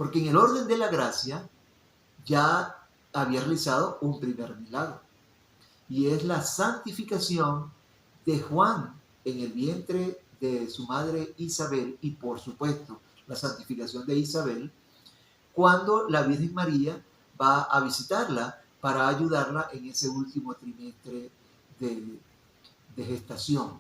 Porque en el orden de la gracia ya había realizado un primer milagro, y es la santificación de Juan en el vientre de su madre Isabel, y por supuesto la santificación de Isabel cuando la Virgen María va a visitarla para ayudarla en ese último trimestre de gestación.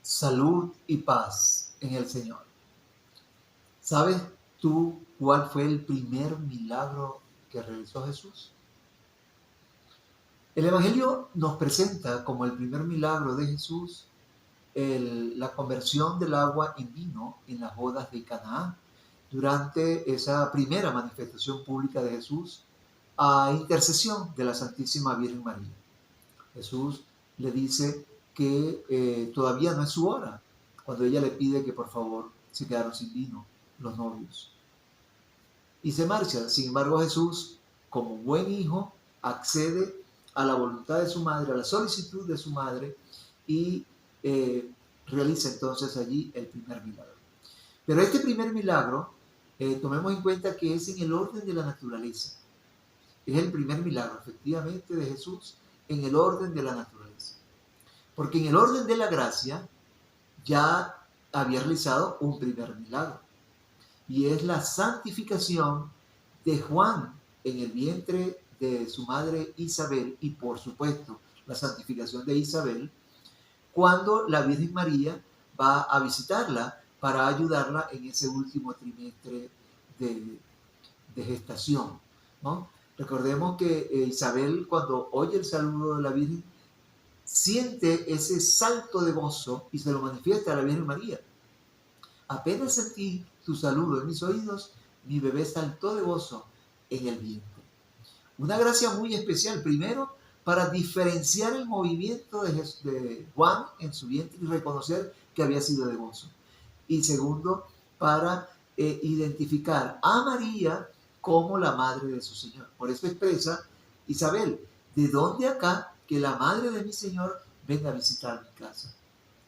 Salud y paz en el Señor. ¿Sabes tú cuál fue el primer milagro que realizó Jesús? El Evangelio nos presenta como el primer milagro de Jesús la conversión del agua en vino en las bodas de Canaán, durante esa primera manifestación pública de Jesús a intercesión de la Santísima Virgen María. Jesús le dice que todavía no es su hora, cuando ella le pide que por favor se quedaron sin vino los novios. Y se marcha. Sin embargo, Jesús, como buen hijo, accede a la voluntad de su madre, a la solicitud de su madre, y realiza entonces allí el primer milagro. Pero este primer milagro, tomemos en cuenta que es en el orden de la naturaleza. Es el primer milagro, efectivamente, de Jesús en el orden de la naturaleza. Porque en el orden de la gracia ya había realizado un primer milagro, y es la santificación de Juan en el vientre de su madre Isabel, y por supuesto la santificación de Isabel cuando la Virgen María va a visitarla para ayudarla en ese último trimestre de gestación, ¿no? Recordemos que Isabel, cuando oye el saludo de la Virgen, siente ese salto de gozo y se lo manifiesta a la Virgen María. Apenas sentí tu saludo en mis oídos, mi bebé saltó de gozo en el vientre. Una gracia muy especial, primero, para diferenciar el movimiento de Juan en su vientre y reconocer que había sido de gozo. Y segundo, para identificar a María como la madre de su Señor. Por eso expresa Isabel: ¿de dónde acá que la madre de mi Señor venga a visitar mi casa?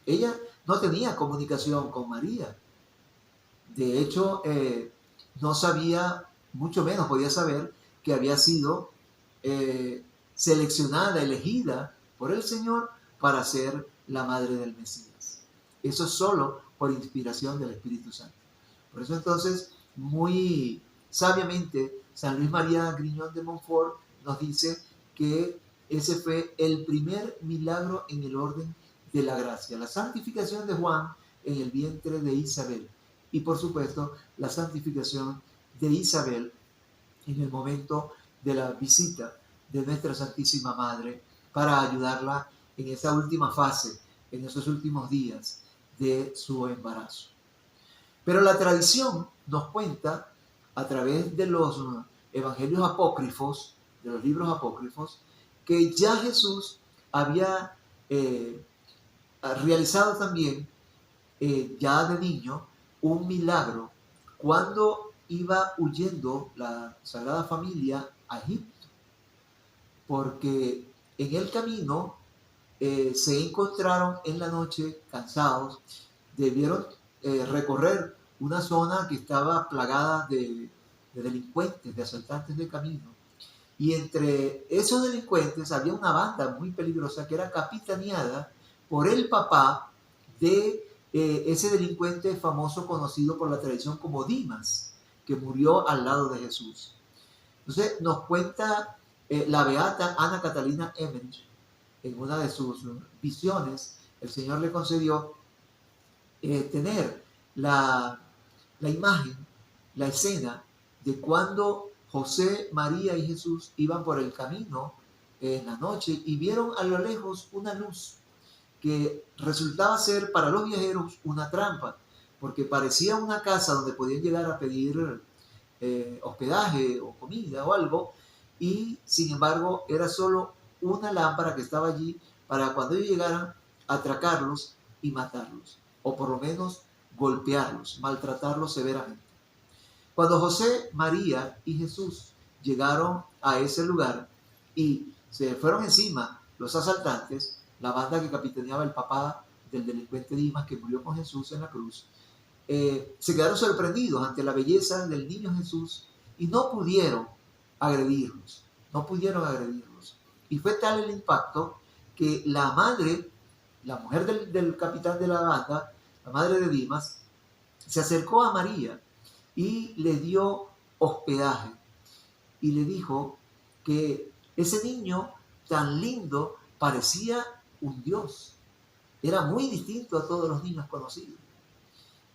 Ella no tenía comunicación con María. De hecho, no sabía, mucho menos podía saber, que había sido seleccionada, elegida por el Señor para ser la madre del Mesías. Eso solo por inspiración del Espíritu Santo. Por eso entonces, muy sabiamente, San Luis María Griñón de Montfort nos dice que ese fue el primer milagro en el orden de la gracia, la santificación de Juan en el vientre de Isabel, y por supuesto la santificación de Isabel en el momento de la visita de nuestra Santísima Madre para ayudarla en esa última fase, en esos últimos días de su embarazo. Pero la tradición nos cuenta, a través de los evangelios apócrifos, de los libros apócrifos, que ya Jesús había realizado también, ya de niño, un milagro cuando iba huyendo la Sagrada Familia a Egipto, porque en el camino se encontraron en la noche cansados, debieron recorrer una zona que estaba plagada de delincuentes, de asaltantes de camino, y entre esos delincuentes había una banda muy peligrosa que era capitaneada por el papá de ese delincuente famoso conocido por la tradición como Dimas, que murió al lado de Jesús. Entonces nos cuenta la beata Ana Catalina Emmerich, en una de sus visiones, el Señor le concedió tener la imagen, la escena de cuando José, María y Jesús iban por el camino en la noche y vieron a lo lejos una luz que resultaba ser para los viajeros una trampa, porque parecía una casa donde podían llegar a pedir hospedaje o comida o algo, y sin embargo era solo una lámpara que estaba allí para cuando ellos llegaran atracarlos y matarlos, o por lo menos golpearlos, maltratarlos severamente. Cuando José, María y Jesús llegaron a ese lugar y se fueron encima los asaltantes, la banda que capitaneaba el papá del delincuente Dimas que murió con Jesús en la cruz, se quedaron sorprendidos ante la belleza del niño Jesús y no pudieron agredirlos, no pudieron agredirlos. Y fue tal el impacto que la madre, la mujer del capitán de la banda, la madre de Dimas, se acercó a María y le dio hospedaje y le dijo que ese niño tan lindo parecía un dios, era muy distinto a todos los niños conocidos.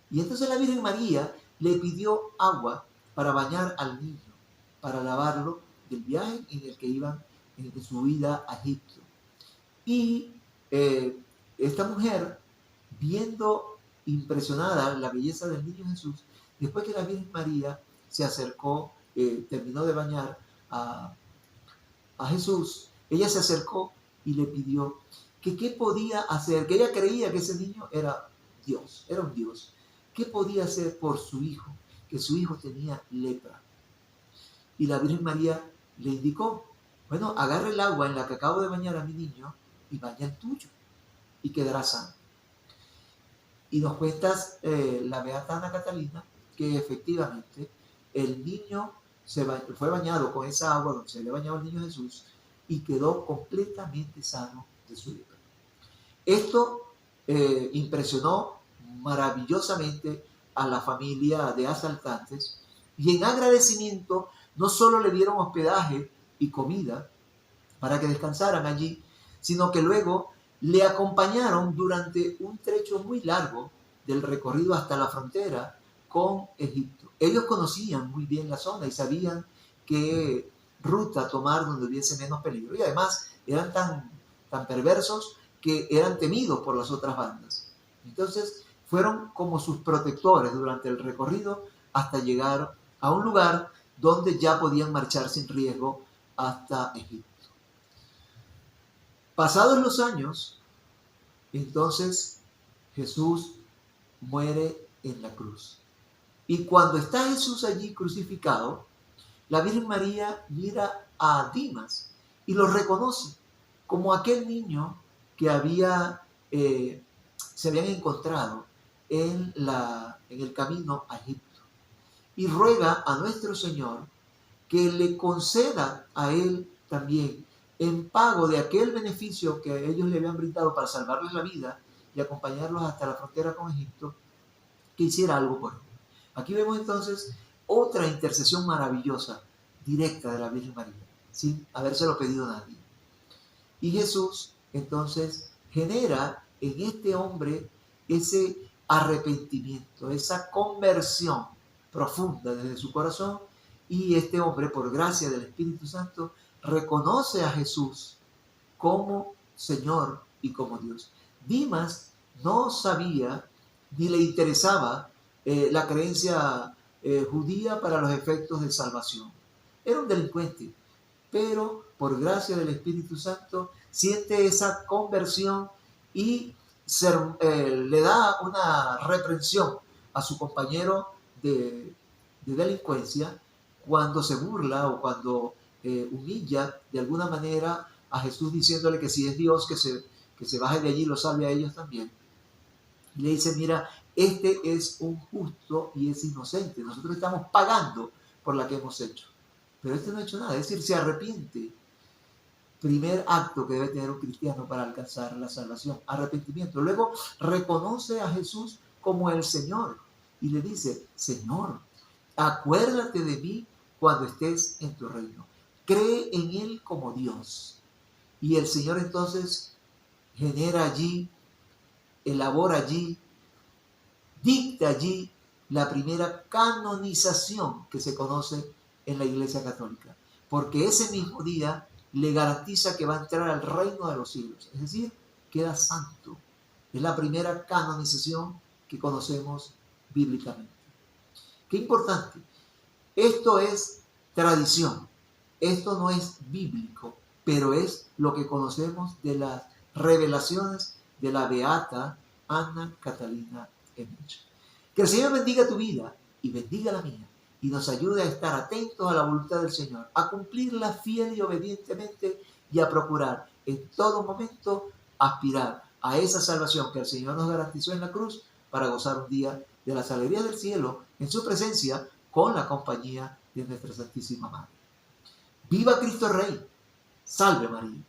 Y entonces la Virgen María le pidió agua para bañar al niño, para lavarlo del viaje en el que iban en su vida a Egipto. Y esta mujer, viendo impresionada la belleza del niño Jesús, después que la Virgen María se acercó, terminó de bañar a Jesús, ella se acercó y le pidió que qué podía hacer, que ella creía que ese niño era Dios, era un Dios. ¿Qué podía hacer por su hijo? Que su hijo tenía lepra. Y la Virgen María le indicó, bueno, agarra el agua en la que acabo de bañar a mi niño y baña el tuyo y quedará sano. Y nos cuentas la beata Ana Catalina que efectivamente el niño fue bañado con esa agua donde se le bañaba el niño Jesús y quedó completamente sano de su lepra. Esto impresionó maravillosamente a la familia de asaltantes y en agradecimiento no solo le dieron hospedaje y comida para que descansaran allí, sino que luego le acompañaron durante un trecho muy largo del recorrido hasta la frontera con Egipto. Ellos conocían muy bien la zona y sabían qué ruta tomar donde hubiese menos peligro. Y además eran tan perversos que eran temidos por las otras bandas. Entonces fueron como sus protectores durante el recorrido hasta llegar a un lugar donde ya podían marchar sin riesgo hasta Egipto. Pasados los años, entonces Jesús muere en la cruz. Y cuando está Jesús allí crucificado, la Virgen María mira a Dimas y lo reconoce como aquel niño que se habían encontrado en el camino a Egipto. Y ruega a nuestro Señor que le conceda a él también, en pago de aquel beneficio que ellos le habían brindado para salvarles la vida y acompañarlos hasta la frontera con Egipto, que hiciera algo por él. Aquí vemos entonces otra intercesión maravillosa, directa de la Virgen María, sin habérselo pedido a nadie. Y Jesús entonces genera en este hombre ese arrepentimiento, esa conversión profunda desde su corazón, y este hombre, por gracia del Espíritu Santo, reconoce a Jesús como Señor y como Dios. Dimas no sabía ni le interesaba la creencia judía para los efectos de salvación. Era un delincuente, pero por gracia del Espíritu Santo siente esa conversión y le da una reprensión a su compañero de delincuencia cuando se burla o cuando humilla de alguna manera a Jesús diciéndole que si es Dios que se baje de allí y lo salve a ellos también. Y le dice, mira, este es un justo y es inocente. Nosotros estamos pagando por la que hemos hecho. Pero este no ha hecho nada, es decir, se arrepiente. Primer acto que debe tener un cristiano para alcanzar la salvación, arrepentimiento. Luego reconoce a Jesús como el Señor y le dice, Señor, acuérdate de mí cuando estés en tu reino. Cree en Él como Dios. Y el Señor entonces genera allí, elabora allí, dicta allí la primera canonización que se conoce en la Iglesia Católica. Porque ese mismo día le garantiza que va a entrar al reino de los cielos. Es decir, queda santo. Es la primera canonización que conocemos bíblicamente. Qué importante. Esto es tradición. Esto no es bíblico, pero es lo que conocemos de las revelaciones de la beata Ana Catalina Emmerich. Que el Señor bendiga tu vida y bendiga la mía. y nos ayude a estar atentos a la voluntad del Señor, a cumplirla fiel y obedientemente y a procurar en todo momento aspirar a esa salvación que el Señor nos garantizó en la cruz para gozar un día de las alegrías del cielo en su presencia con la compañía de nuestra Santísima Madre. ¡Viva Cristo Rey! ¡Salve María!